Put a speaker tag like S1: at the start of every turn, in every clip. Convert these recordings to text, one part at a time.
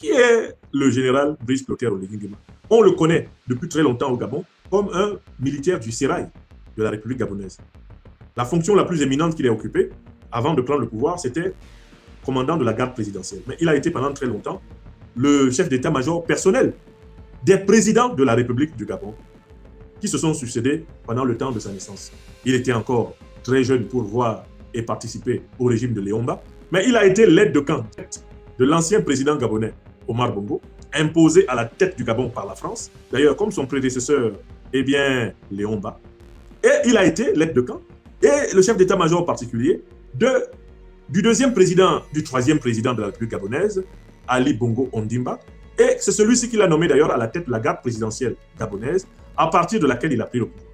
S1: Qui est le général Brice Clotaire Oligui Nguema? On le connaît depuis très longtemps au Gabon comme un militaire du sérail de la République gabonaise. La fonction la plus éminente qu'il ait occupée avant de prendre le pouvoir, c'était commandant de la garde présidentielle. Mais il a été pendant très longtemps le chef d'état-major personnel des présidents de la République du Gabon qui se sont succédés pendant le temps de sa naissance. Il était encore très jeune pour voir et participer au régime de Léomba, mais il a été l'aide de camp de l'ancien président gabonais Omar Bongo, imposé à la tête du Gabon par la France, d'ailleurs comme son prédécesseur, eh bien, Léomba. Et il a été l'aide de camp et le chef d'état-major particulier du deuxième président, du troisième président de la République gabonaise, Ali Bongo Ondimba. Et c'est celui-ci qui l'a nommé d'ailleurs à la tête de la garde présidentielle gabonaise, à partir de laquelle il a pris le pouvoir.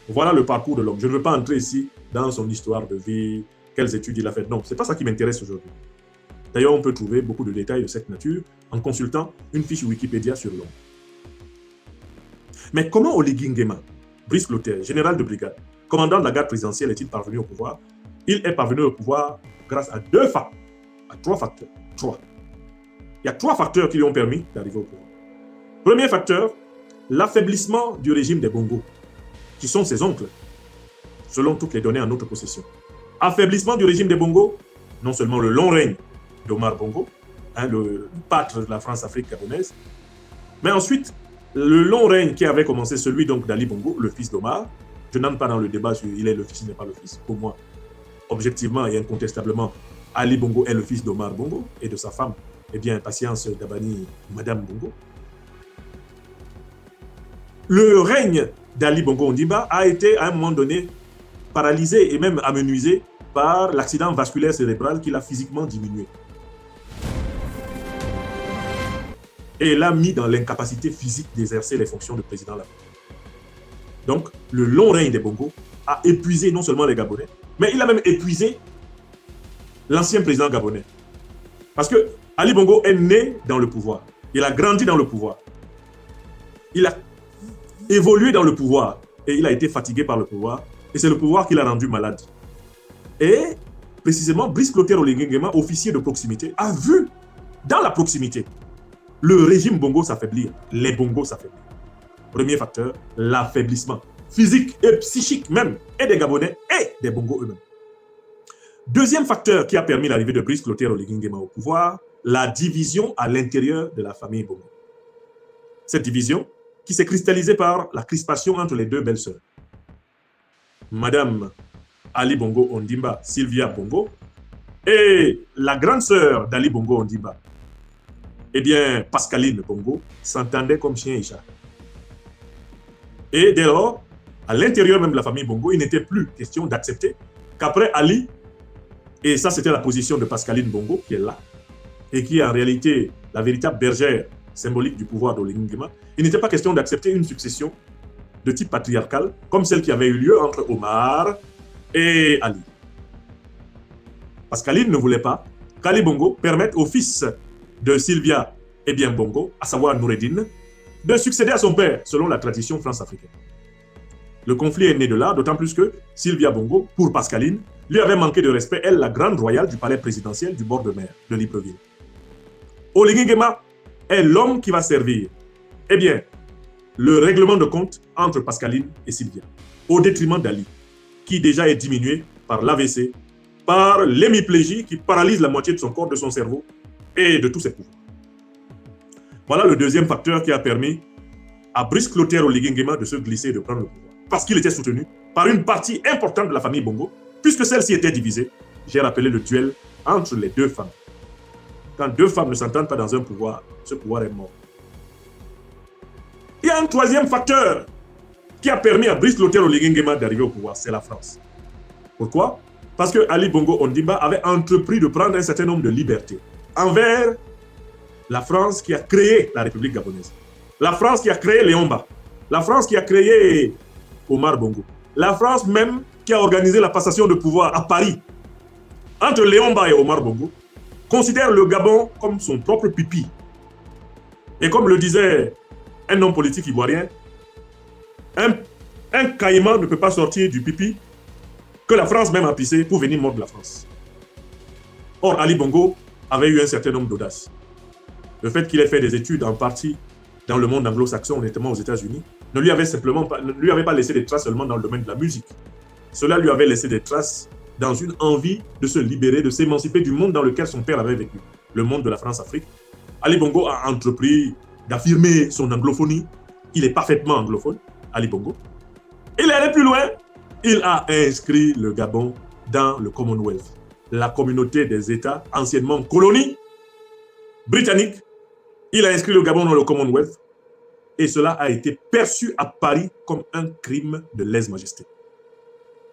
S1: Voilà le parcours de l'homme. Je ne veux pas entrer ici dans son histoire de vie, quelles études il a faites. Non, ce n'est pas ça qui m'intéresse aujourd'hui. D'ailleurs, on peut trouver beaucoup de détails de cette nature en consultant une fiche Wikipédia sur l'homme. Mais comment Oligui Nguema, Brice Clotaire, général de brigade, commandant de la garde présidentielle, est-il parvenu au pouvoir? Il est parvenu au pouvoir grâce à trois facteurs. Il y a trois facteurs qui lui ont permis d'arriver au pouvoir. Premier facteur, l'affaiblissement du régime des Bongo, qui sont ses oncles, selon toutes les données en notre possession. Affaiblissement du régime des Bongo, non seulement le long règne d'Omar Bongo, le pâtre de la France-Afrique gabonaise, mais ensuite, le long règne qui avait commencé, celui donc d'Ali Bongo, le fils d'Omar. Je n'entre pas dans le débat sur il est le fils, il n'est pas le fils. Pour moi, objectivement et incontestablement, Ali Bongo est le fils d'Omar Bongo et de sa femme, eh bien, Patience Dabani, Madame Bongo. Le règne d'Ali Bongo Ondimba a été à un moment donné paralysé et même amenuisé par l'accident vasculaire cérébral qui l'a physiquement diminué. Et l'a mis dans l'incapacité physique d'exercer les fonctions de président de la République. Donc, le long règne des Bongo a épuisé non seulement les Gabonais, mais il a même épuisé l'ancien président gabonais. Parce que Ali Bongo est né dans le pouvoir. Il a grandi dans le pouvoir. Il a évolué dans le pouvoir. Et il a été fatigué par le pouvoir. Et c'est le pouvoir qui l'a rendu malade. Et précisément, Brice Clotaire Oligui Nguema, officier de proximité, a vu dans la proximité le régime Bongo s'affaiblir, les Bongo s'affaiblir. Premier facteur, l'affaiblissement physique et psychique même, et des Gabonais et des Bongo eux-mêmes. Deuxième facteur qui a permis l'arrivée de Brice Clotaire Oligui Nguema au pouvoir, la division à l'intérieur de la famille Bongo. Cette division qui s'est cristallisée par la crispation entre les deux belles-sœurs. Madame Ali Bongo Ondimba, Sylvia Bongo, et la grande sœur d'Ali Bongo Ondimba, eh bien, Pascaline Bongo, s'entendaient comme chien et chat. Et dès lors, à l'intérieur même de la famille Bongo, il n'était plus question d'accepter qu'après Ali, et ça c'était la position de Pascaline Bongo, qui est là, et qui est en réalité la véritable bergère symbolique du pouvoir d'Oligui Nguema, il n'était pas question d'accepter une succession de type patriarcal, comme celle qui avait eu lieu entre Omar et Ali. Pascaline ne voulait pas qu'Ali Bongo permette au fils de Sylvia et bien Bongo, à savoir Noureddine, de succéder à son père, selon la tradition france-africaine. Le conflit est né de là, d'autant plus que Sylvia Bongo, pour Pascaline, lui avait manqué de respect, elle, la grande royale du palais présidentiel du bord de mer de Libreville. Oligui Nguema est l'homme qui va servir, eh bien, le règlement de compte entre Pascaline et Sylvia, au détriment d'Ali, qui déjà est diminué par l'AVC, par l'hémiplégie qui paralyse la moitié de son corps, de son cerveau et de tous ses pouvoirs. Voilà le deuxième facteur qui a permis à Brice Clotaire Oligui Nguema de se glisser et de prendre le pouvoir. Parce qu'il était soutenu par une partie importante de la famille Bongo, puisque celle-ci était divisée. J'ai rappelé le duel entre les deux femmes. Quand deux femmes ne s'entendent pas dans un pouvoir, ce pouvoir est mort. Il y a un troisième facteur qui a permis à Brice Clotaire Oligui Nguema d'arriver au pouvoir, c'est la France. Pourquoi? Parce que Ali Bongo Ondimba avait entrepris de prendre un certain nombre de libertés envers la France qui a créé la République gabonaise, la France qui a créé Léomba, la France qui a créé Omar Bongo, la France même qui a organisé la passation de pouvoir à Paris entre Léomba et Omar Bongo, considère le Gabon comme son propre pipi. Et comme le disait un homme politique ivoirien, un caïman ne peut pas sortir du pipi que la France même a pissé pour venir mordre la France. Or, Ali Bongo avait eu un certain nombre d'audace. le fait qu'il ait fait des études en partie dans le monde anglo-saxon, notamment aux États-Unis, ne lui avait pas laissé des traces seulement dans le domaine de la musique. Cela lui avait laissé des traces dans une envie de se libérer, de s'émanciper du monde dans lequel son père avait vécu, le monde de la France-Afrique. Ali Bongo a entrepris d'affirmer son anglophonie. Il est parfaitement anglophone, Ali Bongo. Il est allé plus loin. Il a inscrit le Gabon dans le Commonwealth, la communauté des États anciennement colonies britanniques. Il a inscrit le Gabon dans le Commonwealth et cela a été perçu à Paris comme un crime de lèse-majesté.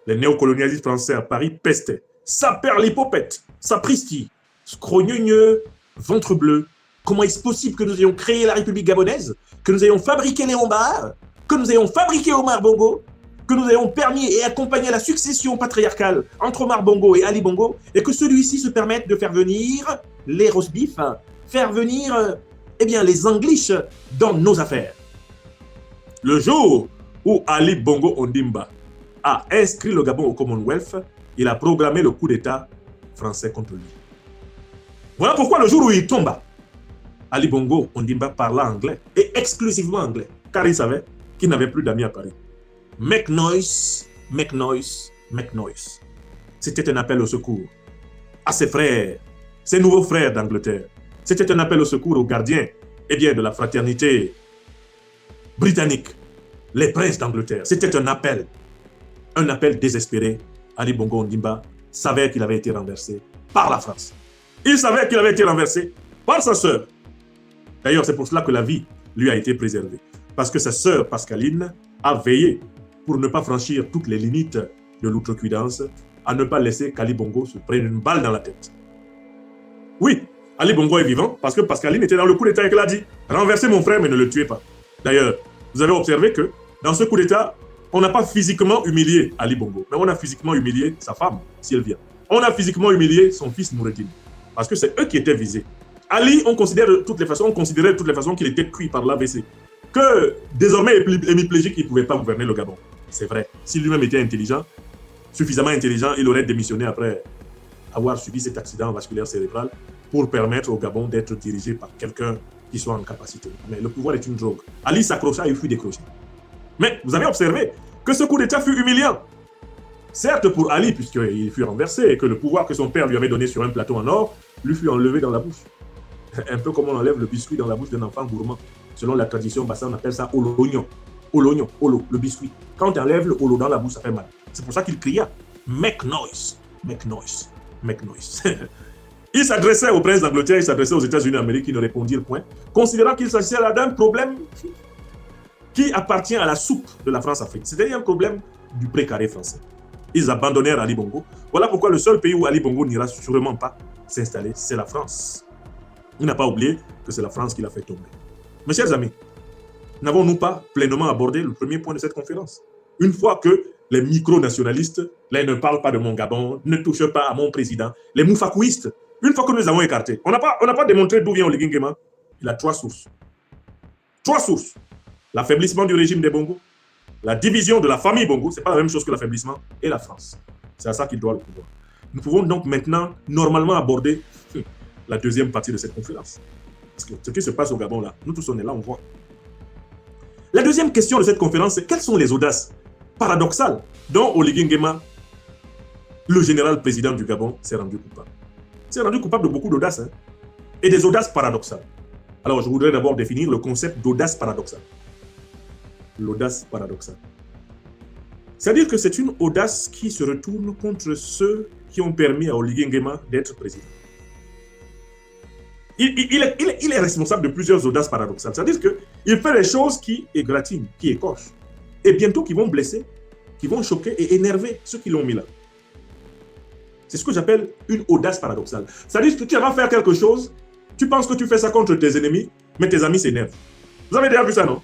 S1: Les néocolonialistes français à Paris pestaient. Ça perd l'hypopète, ça pristille, scrogneux, ventre bleu. Comment est-ce possible que nous ayons créé la République gabonaise, que nous ayons fabriqué Léon Bar, que nous ayons fabriqué Omar Bongo, que nous ayons permis et accompagné la succession patriarcale entre Omar Bongo et Ali Bongo, et que celui-ci se permette de faire venir les rosbifs, faire venir les Anglish dans nos affaires. Le jour où Ali Bongo Ondimba a inscrit le Gabon au Commonwealth, il a programmé le coup d'État français contre lui. Voilà pourquoi le jour où il tomba, Ali Bongo Ondimba parla anglais, et exclusivement anglais, car il savait qu'il n'avait plus d'amis à Paris. Make noise, make noise, make noise. C'était un appel au secours à ses frères, ses nouveaux frères d'Angleterre. C'était un appel au secours aux gardiens de la fraternité britannique, les princes d'Angleterre. C'était un appel désespéré. Ali Bongo Ondimba savait qu'il avait été renversé par la France. Il savait qu'il avait été renversé par sa sœur. D'ailleurs, c'est pour cela que la vie lui a été préservée. Parce que sa sœur Pascaline a veillé pour ne pas franchir toutes les limites de l'outrecuidance, à ne pas laisser qu'Ali Bongo se prenne une balle dans la tête. Oui, Ali Bongo est vivant parce que Pascaline était dans le coup d'État et qu'elle a dit « Renversez mon frère, mais ne le tuez pas ». D'ailleurs, vous avez observé que dans ce coup d'État, on n'a pas physiquement humilié Ali Bongo, mais on a physiquement humilié sa femme, si elle vient. On a physiquement humilié son fils Noureddin, parce que c'est eux qui étaient visés. Ali, on considérait de toutes les façons qu'il était cuit par l'AVC. Que désormais hémiplégique, il ne pouvait pas gouverner le Gabon. C'est vrai. S'il lui-même était intelligent, suffisamment intelligent, il aurait démissionné après avoir subi cet accident vasculaire cérébral pour permettre au Gabon d'être dirigé par quelqu'un qui soit en capacité. Mais le pouvoir est une drogue. Ali s'accrocha et il fut décroché. Mais vous avez observé que ce coup d'État fut humiliant. Certes pour Ali, puisqu'il fut renversé et que le pouvoir que son père lui avait donné sur un plateau en or lui fut enlevé dans la bouche. Un peu comme on enlève le biscuit dans la bouche d'un enfant gourmand. Selon la tradition bassa, on appelle ça olognon. Olognon, olo, le biscuit. Quand tu enlèves le olo dans la bouche, ça fait mal. C'est pour ça qu'il cria « Make noise, make noise, make noise ». Il s'adressait aux princes d'Angleterre, il s'adressait aux États-Unis d'Amérique qui ne répondirent point, considérant qu'il s'agissait là d'un problème qui appartient à la soupe de la France-Afrique. C'est-à-dire un problème du précaré français. Ils abandonnèrent Ali Bongo. Voilà pourquoi le seul pays où Ali Bongo n'ira sûrement pas s'installer, c'est la France. Il n'a pas oublié que c'est la France qui l'a fait tomber. Mes chers amis, n'avons-nous pas pleinement abordé le premier point de cette conférence? Une fois que les micro-nationalistes, là, ne parlent pas de mon Gabon, ne touchent pas à mon président, les moufakouistes, une fois que nous les avons écartés, on n'a pas démontré d'où vient Oligui Nguema. Il a trois sources. Trois sources. L'affaiblissement du régime des Bongo, la division de la famille Bongo, ce n'est pas la même chose que l'affaiblissement, et la France. C'est à ça qu'il doit le pouvoir. Nous pouvons donc maintenant, normalement, aborder la deuxième partie de cette conférence. Parce que ce qui se passe au Gabon, là, nous tous on est là, on voit. La deuxième question de cette conférence, c'est quelles sont les audaces paradoxales dont Oligui Nguema, le général président du Gabon, s'est rendu coupable. Il s'est rendu coupable de beaucoup d'audaces, hein, et des audaces paradoxales. Alors, je voudrais d'abord définir le concept d'audace paradoxale. L'audace paradoxale. C'est-à-dire que c'est une audace qui se retourne contre ceux qui ont permis à Oligui Nguema d'être président. Il est responsable de plusieurs audaces paradoxales. C'est-à-dire qu'il fait des choses qui égratignent, qui écorchent, et bientôt qui vont blesser, qui vont choquer et énerver ceux qui l'ont mis là. C'est ce que j'appelle une audace paradoxale. C'est-à-dire que tu vas faire quelque chose, tu penses que tu fais ça contre tes ennemis, mais tes amis s'énervent. Vous avez déjà vu ça, non?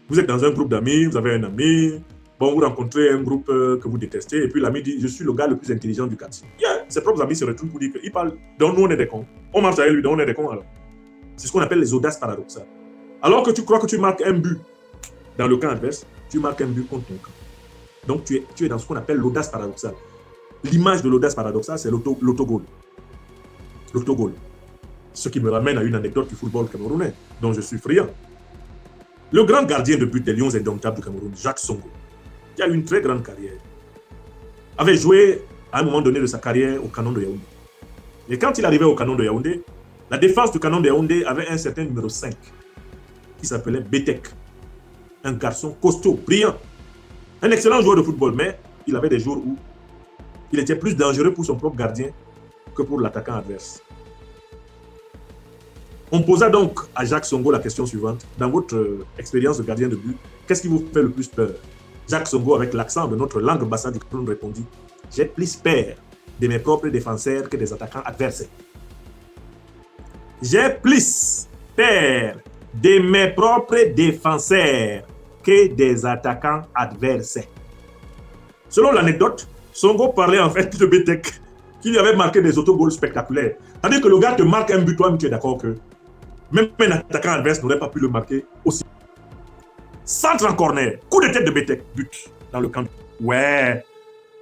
S1: Vous êtes dans un groupe d'amis, vous avez un ami, bon, vous rencontrez un groupe que vous détestez, et puis l'ami dit « Je suis le gars le plus intelligent du quartier. » Ses propres amis se retrouvent pour dire qu'il parle « Donc nous, on est des cons. On marche avec lui, donc on est des cons alors. » C'est ce qu'on appelle les audaces paradoxales. Alors que tu crois que tu marques un but dans le camp adverse, tu marques un but contre ton camp. Donc tu es dans ce qu'on appelle l'audace paradoxale. L'image de l'audace paradoxale, c'est l'autogol. L'autogol. Ce qui me ramène à une anecdote du football camerounais, dont je suis friand. Le grand gardien de but des Lions indomptables du Cameroun, Jacques Songo, qui a eu une très grande carrière, avait joué à un moment donné de sa carrière au Canon de Yaoundé. Et quand il arrivait au Canon de Yaoundé, la défense du Canon de Yaoundé avait un certain numéro 5 qui s'appelait Betek. Un garçon costaud, brillant. Un excellent joueur de football, mais il avait des jours où il était plus dangereux pour son propre gardien que pour l'attaquant adverse. On posa donc à Jacques Songo la question suivante. Dans votre expérience de gardien de but, qu'est-ce qui vous fait le plus peur? Jacques Songo, avec l'accent de notre langue bassin du Cameroun, répondit: j'ai plus peur de mes propres défenseurs que des attaquants adversaires. J'ai plus peur de mes propres défenseurs que des attaquants adversaires. Selon l'anecdote, Songo parlait en fait de Betek, qui lui avait marqué des autogols spectaculaires. C'est-à-dire que le gars te marque un but, toi, tu es d'accord que même un attaquant adverse n'aurait pas pu le marquer aussi. Centre en corner, coup de tête de Betek, but dans le camp. Ouais,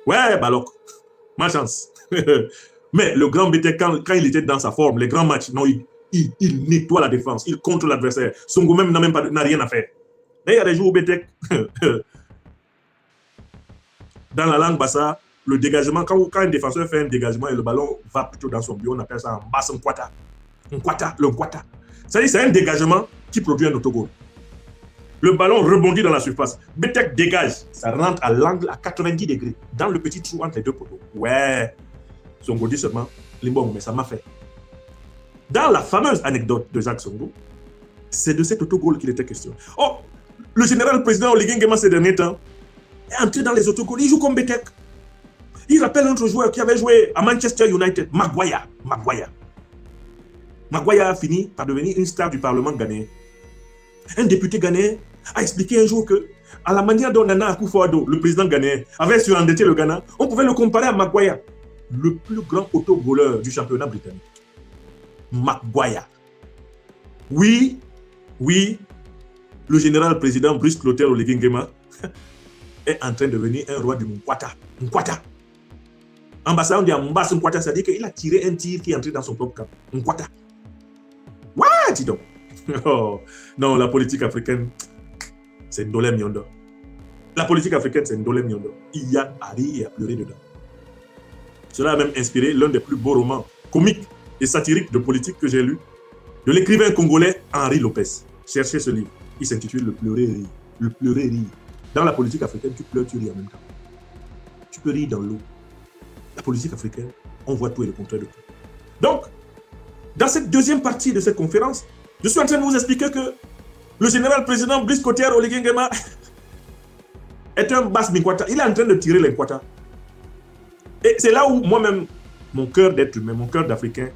S1: Balok, ma chance. Mais le grand Betek, quand il était dans sa forme, les grands matchs, non, il nettoie la défense, il contre l'adversaire. Songo même n'a rien à faire. Mais il y a des jours où Betek, dans la langue bassa, le dégagement, quand un défenseur fait un dégagement et le ballon va plutôt dans son but, on appelle ça un basse nkwata. Le nkwata. C'est-à-dire c'est un dégagement qui produit un autogol. Le ballon rebondit dans la surface. Betek dégage, ça rentre à l'angle à 90 degrés, dans le petit trou entre les deux poteaux. Ouais, Songo dit seulement, Limbong, mais ça m'a fait. Dans la fameuse anecdote de Jacques Songo, c'est de cet autogol qu'il était question. Oh, le général président Oligui Nguema ces derniers temps est entré dans les autogols, il joue comme Betek. Il rappelle un autre joueur qui avait joué à Manchester United, Maguire. Maguire a fini par devenir une star du Parlement ghanéen. Un député ghanéen a expliqué un jour que, à la manière dont Nana Akufo-Addo, le président ghanéen, avait surendetté le Ghana, on pouvait le comparer à Maguire, le plus grand autogoleur du championnat britannique. Maguire. Oui, le général président Brice Clotaire Oligui Nguema est en train de devenir un roi du Nkwata. Ambassadeur, on dit Mbassa Nkwata, c'est-à-dire qu'il a tiré un tir qui est entré dans son propre camp. Nkwata. Ouais, dis donc. Oh, non, la politique africaine, c'est Ndolé Miondo. La politique africaine, c'est Ndolé Miondo. Il y a à rire et à pleurer dedans. Cela a même inspiré l'un des plus beaux romans comiques et satiriques de politique que j'ai lu, de l'écrivain congolais Henri Lopez. Cherchez ce livre. Il s'intitule Le pleurer rire. Le pleurer rire. Dans la politique africaine, tu pleures, tu ris en même temps. Tu peux rire dans l'eau. La politique africaine, on voit tout et le contraire de tout. Donc, dans cette deuxième partie de cette conférence, je suis en train de vous expliquer que le général président Brice Clotaire Oligui Nguema est un basse Nkwata. Il est en train de tirer les Nkwata. Et c'est là où moi-même, mon cœur d'être humain, mon cœur d'Africain,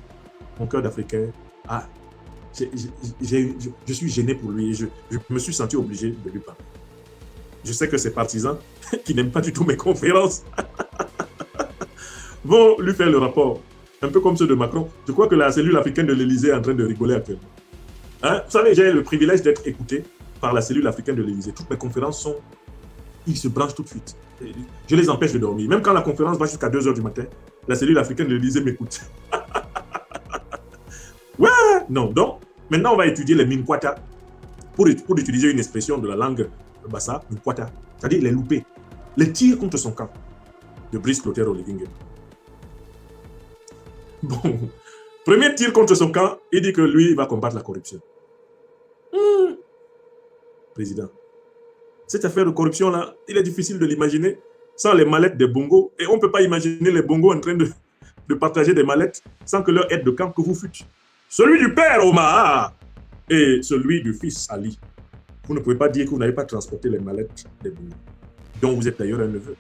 S1: je suis gêné pour lui et je me suis senti obligé de lui parler. Je sais que ses partisans, qui n'aiment pas du tout mes conférences, vont lui faire le rapport, un peu comme ceux de Macron. Je crois que la cellule africaine de l'Élysée est en train de rigoler actuellement. Hein? Vous savez, j'ai le privilège d'être écouté par la cellule africaine de l'Élysée. Toutes mes conférences ils se branchent tout de suite. Je les empêche de dormir. Même quand la conférence va jusqu'à 2h du matin, la cellule africaine de l'Élysée m'écoute. Ouais, non, donc, maintenant on va étudier les Minkwata pour utiliser une expression de la langue bassa, Minkwata, c'est-à-dire les loupés, les tirs contre son camp de Brice Clotaire Oligui Nguema. Bon, premier tir contre son camp, il dit que lui, il va combattre la corruption. Président, cette affaire de corruption-là, il est difficile de l'imaginer sans les mallettes des bongos. Et on ne peut pas imaginer les bongos en train de partager des mallettes sans que leur aide de camp que vous fûtes. Celui du père Omar et celui du fils Ali. Vous ne pouvez pas dire que vous n'avez pas transporté les mallettes des bongos, dont vous êtes d'ailleurs un neveu.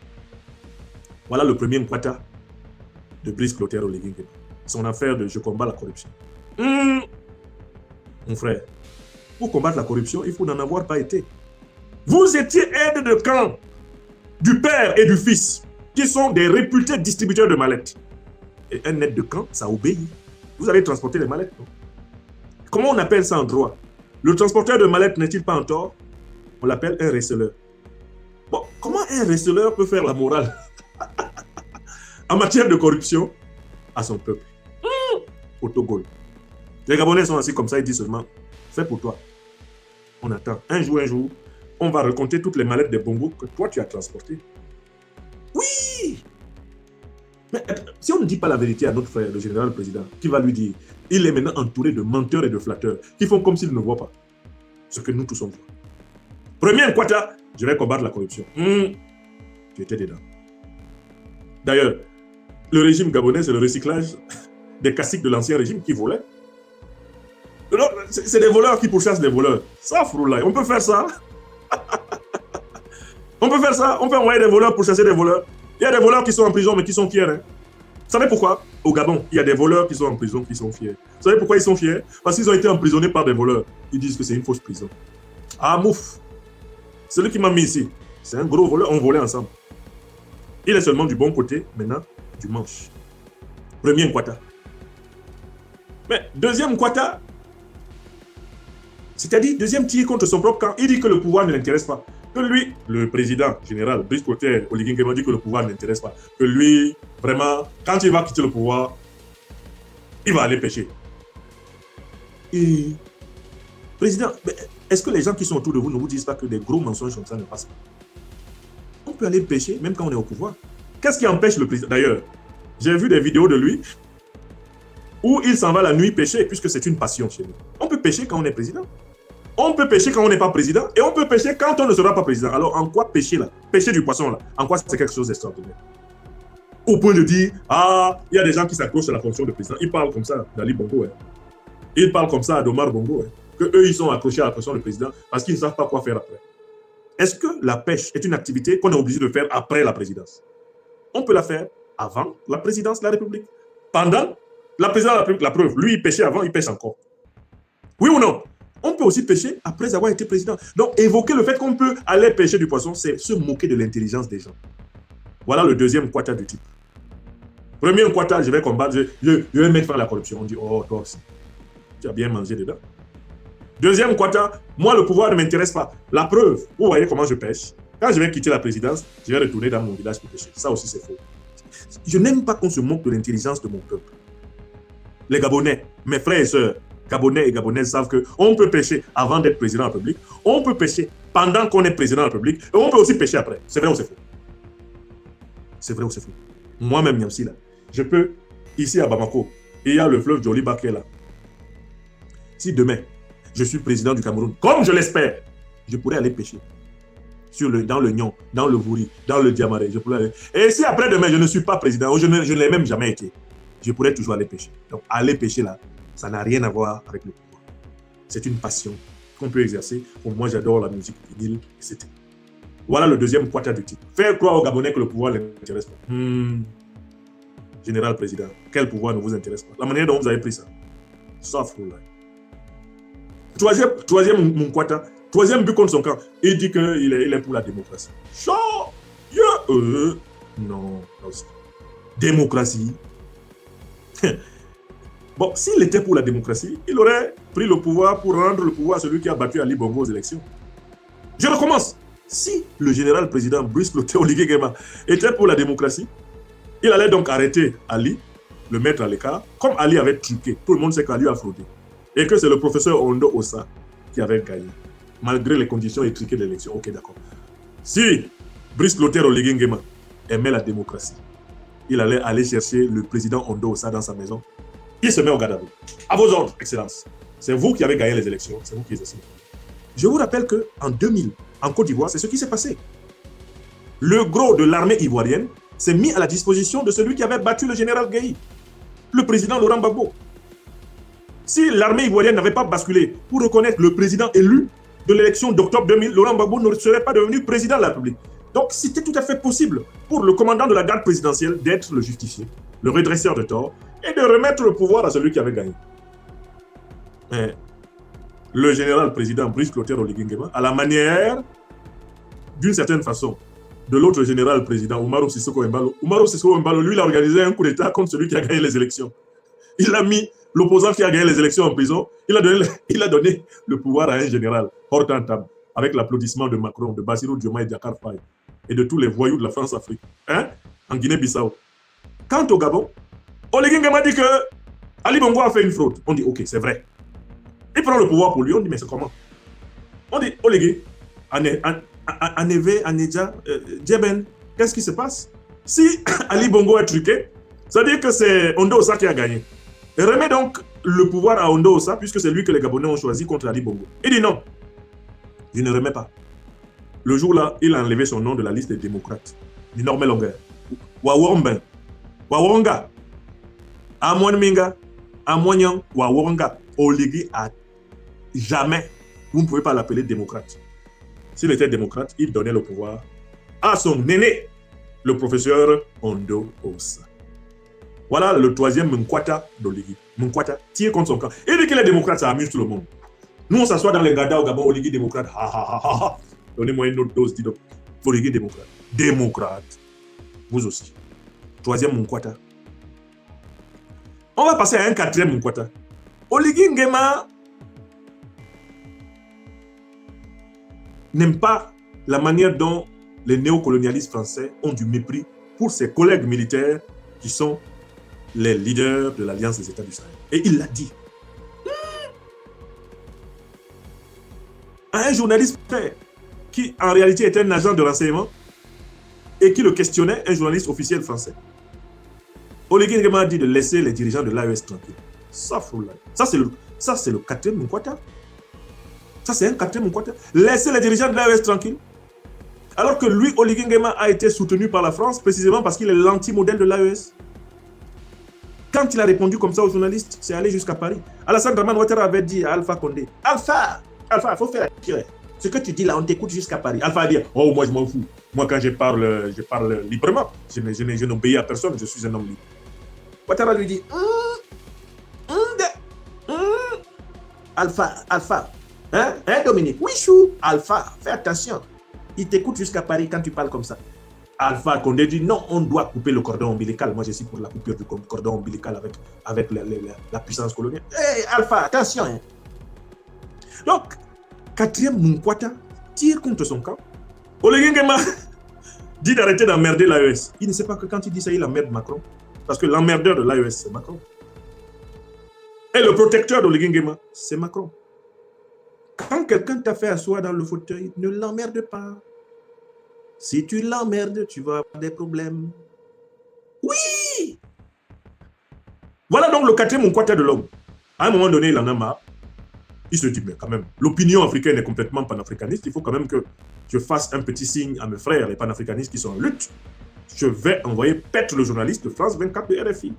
S1: Voilà le premier Nkwata de Brice Clotaire Oligui Nguema. Son affaire de « je combats la corruption ». Mon frère, pour combattre la corruption, il faut n'en avoir pas été. Vous étiez aide de camp du père et du fils, qui sont des réputés distributeurs de mallettes. Et un aide de camp, ça obéit. Vous avez transporté les mallettes, non? Comment on appelle ça en droit? Le transporteur de mallettes n'est-il pas en tort? On l'appelle un receleur. Bon, comment un receleur peut faire la morale en matière de corruption à son peuple? Autogol. Les Gabonais sont assis comme ça, ils disent seulement, fais pour toi. On attend. Un jour, on va raconter toutes les mallettes des bongos que toi, tu as transportées. Oui! Mais si on ne dit pas la vérité à notre frère, le général président, qui va lui dire, il est maintenant entouré de menteurs et de flatteurs qui font comme s'ils ne voient pas ce que nous tous sommes. Premier Nkwata, je vais combattre la corruption. Tu étais dedans. D'ailleurs, le régime gabonais, c'est le recyclage des caciques de l'ancien régime qui volaient. C'est des voleurs qui pourchassent des voleurs. Ça, Froulaï, on peut faire ça. On peut faire ça. On peut envoyer des voleurs pour chasser des voleurs. Il y a des voleurs qui sont en prison, mais qui sont fiers. Hein. Vous savez pourquoi? Au Gabon, il y a des voleurs qui sont en prison, qui sont fiers. Vous savez pourquoi ils sont fiers? Parce qu'ils ont été emprisonnés par des voleurs. Ils disent que c'est une fausse prison. Ah, mouf. Celui qui m'a mis ici, c'est un gros voleur. On volait ensemble. Il est seulement du bon côté, maintenant, du manche. Premier Nkwata. Mais deuxième Nkwata, c'est-à-dire deuxième tir contre son propre camp, il dit que le pouvoir ne l'intéresse pas. Que lui, le président général, Brice Clotaire Oligui Nguema, dit que le pouvoir ne l'intéresse pas. Que lui, vraiment, quand il va quitter le pouvoir, il va aller pêcher. Et, président, est-ce que les gens qui sont autour de vous ne vous disent pas que des gros mensonges comme ça ne passent pas? On peut aller pêcher même quand on est au pouvoir. Qu'est-ce qui empêche le président? D'ailleurs, j'ai vu des vidéos de lui où il s'en va la nuit pêcher, puisque c'est une passion chez nous. On peut pêcher quand on est président. On peut pêcher quand on n'est pas président, et on peut pêcher quand on ne sera pas président. Alors, en quoi pêcher là? Pêcher du poisson là, en quoi c'est quelque chose d'extraordinaire? Au point de dire, ah, il y a des gens qui s'accrochent à la fonction de président. Ils parlent comme ça d'Ali Bongo. Hein. Ils parlent comme ça d'Omar Bongo. Hein. Que eux, ils sont accrochés à la fonction de président parce qu'ils ne savent pas quoi faire après. Est-ce que la pêche est une activité qu'on est obligé de faire après la présidence? On peut la faire avant la présidence de la République. Pendant la présidence de la République, la preuve, lui, il pêchait avant, il pêche encore. Oui ou non? On peut aussi pêcher après avoir été président. Donc, évoquer le fait qu'on peut aller pêcher du poisson, c'est se moquer de l'intelligence des gens. Voilà le deuxième Nkwata du type. Premier Nkwata, je vais combattre, je vais mettre fin à la corruption. On dit, oh, toi aussi, tu as bien mangé dedans. Deuxième Nkwata, moi, le pouvoir ne m'intéresse pas. La preuve, vous voyez comment je pêche. Quand je vais quitter la présidence, je vais retourner dans mon village pour pêcher. Ça aussi, c'est faux. Je n'aime pas qu'on se moque de l'intelligence de mon peuple. Les Gabonais, mes frères et sœurs, Gabonais et Gabonaises savent qu'on peut pêcher avant d'être président de la République, on peut pêcher pendant qu'on est président de la République, et on peut aussi pêcher après. C'est vrai ou c'est faux? C'est vrai ou c'est faux? Moi-même, Niamsi, là, je peux, ici à Bamako, il y a le fleuve Djoliba qui est là. Si demain, je suis président du Cameroun, comme je l'espère, je pourrais aller pêcher. Dans le Nyon, dans le Vouri, dans le Diamaré, je pourrais aller. Et si après demain, je ne suis pas président, ou je ne l'ai même jamais été, je pourrais toujours aller pêcher. Donc, aller pêcher là, ça n'a rien à voir avec le pouvoir. C'est une passion qu'on peut exercer. Pour moi, j'adore la musique vinyle, etc. Voilà le deuxième Nkwata du titre. Faire croire aux Gabonais que le pouvoir ne l'intéresse pas. Général président, quel pouvoir ne vous intéresse pas? La manière dont vous avez pris ça. Sauf là. Troisième Nkwata, troisième but contre son camp. Il dit qu'il est pour la démocratie. Non. Démocratie. Bon, s'il était pour la démocratie, il aurait pris le pouvoir pour rendre le pouvoir à celui qui a battu Ali Bongo aux élections. Je recommence. Si le général président Brice Clotaire Oligui Nguema était pour la démocratie, il allait donc arrêter Ali, le mettre à l'écart, comme Ali avait truqué. Tout le monde sait qu'Ali a fraudé. Et que c'est le professeur Ondo Ossa qui avait gagné, malgré les conditions étriquées de l'élection. Ok, d'accord. Si Brice Clotaire Oligui Nguema aimait la démocratie, il allait aller chercher le président Ondo Ossa dans sa maison. Il se met au garde à vous. À vos ordres, Excellence. C'est vous qui avez gagné les élections. C'est vous qui exercez. Je vous rappelle qu'en 2000, en Côte d'Ivoire, c'est ce qui s'est passé. Le gros de l'armée ivoirienne s'est mis à la disposition de celui qui avait battu le général Gueye, le président Laurent Gbagbo. Si l'armée ivoirienne n'avait pas basculé pour reconnaître le président élu de l'élection d'octobre 2000, Laurent Gbagbo ne serait pas devenu président de la République. Donc, c'était tout à fait possible pour le commandant de la garde présidentielle d'être le justicier, le redresseur de tort, et de remettre le pouvoir à celui qui avait gagné. Mais le général président Brice Clotaire Oligui Nguema, à la manière, d'une certaine façon, de l'autre général président, Umaru Sissoko Embalo. Umaru Sissoko Embalo, lui, il a organisé un coup d'État contre celui qui a gagné les élections. Il a mis l'opposant qui a gagné les élections en prison. Il a donné le pouvoir à un général, Hortentam, avec l'applaudissement de Macron, de Bassirou Diomaye Diakhar Faye et de tous les voyous de la France-Afrique, hein, en Guinée-Bissau. Quant au Gabon, Oligui Nguema dit que Ali Bongo a fait une fraude. On dit, ok, c'est vrai. Il prend le pouvoir pour lui, on dit, mais c'est comment? On dit, oh les gars, Aneve, Aneja, Djeben, qu'est-ce qui se passe? Si Ali Bongo est truqué, ça veut dire que c'est Ondo Ossa qui a gagné. Et remet donc le pouvoir à Ondo Ossa, puisque c'est lui que les Gabonais ont choisi contre Ali Bongo. Il dit non, je ne remets pas. Le jour-là, il a enlevé son nom de la liste des démocrates. Du Normel Longueur. Wawomben, Wawonga, Amouanminga, Amouanian, Wawonga, Oligui a jamais, vous ne pouvez pas l'appeler démocrate. S'il était démocrate, il donnait le pouvoir à son aîné, le professeur Ondo Ossa. Voilà le troisième Munkwata d'Oligui. Munkwata tire contre son camp. Il dit qu'il est démocrate, ça amuse tout le monde. Nous, on s'assoit dans les Gada au Gabon, Oligui démocrate. Donnez-moi une autre dose, dis donc. Oligui démocrate. Démocrate. Vous aussi. Troisième Munkwata. On va passer à un quatrième Munkwata. Oligui Nguema n'aime pas la manière dont les néocolonialistes français ont du mépris pour ses collègues militaires qui sont les leaders de l'Alliance des États du Sahel. Et il l'a dit. À un journaliste qui, en réalité, était un agent de renseignement et qui le questionnait, un journaliste officiel français. Oligui Nguema a dit de laisser les dirigeants de l'AES tranquilles. Ça, c'est le quatrième Munkwata. Ça, c'est un quatrième Munkwata. Laisser les dirigeants de l'AES tranquilles. Alors que lui, Oligui Nguema, a été soutenu par la France, précisément parce qu'il est l'anti-modèle de l'AES. Quand il a répondu comme ça aux journalistes, c'est allé jusqu'à Paris. Alassane Draman Ouattara avait dit à Alpha Condé, Alpha, il faut faire la. Ce que tu dis là, on t'écoute jusqu'à Paris. Alpha a dit, oh, moi je m'en fous. Moi quand je parle librement. Je n'obéis à personne, je suis un homme libre. Ouattara lui dit, Alpha, hein Dominique? Oui, chou, Alpha, fais attention. Il t'écoute jusqu'à Paris quand tu parles comme ça. Alpha Condé dit non, on doit couper le cordon ombilical. Moi, je suis pour la coupure du cordon ombilical avec la puissance coloniale. Hey, Alpha, attention. Hein. Donc, quatrième Munkwata tire contre son camp. Oligui Nguema dit d'arrêter d'emmerder l'AES. Il ne sait pas que quand il dit ça, il emmerde Macron. Parce que l'emmerdeur de l'AES, c'est Macron. Et le protecteur d'Oligui Nguema, c'est Macron. Quand quelqu'un t'a fait asseoir dans le fauteuil, ne l'emmerde pas. Si tu l'emmerdes, tu vas avoir des problèmes. Oui! Voilà donc le quatrième Munkwata de l'homme. À un moment donné, il en a marre. Il se dit, mais quand même, l'opinion africaine est complètement panafricaniste. Il faut quand même que je fasse un petit signe à mes frères, les panafricanistes qui sont en lutte. Je vais envoyer paître le journaliste de France 24 de RFI.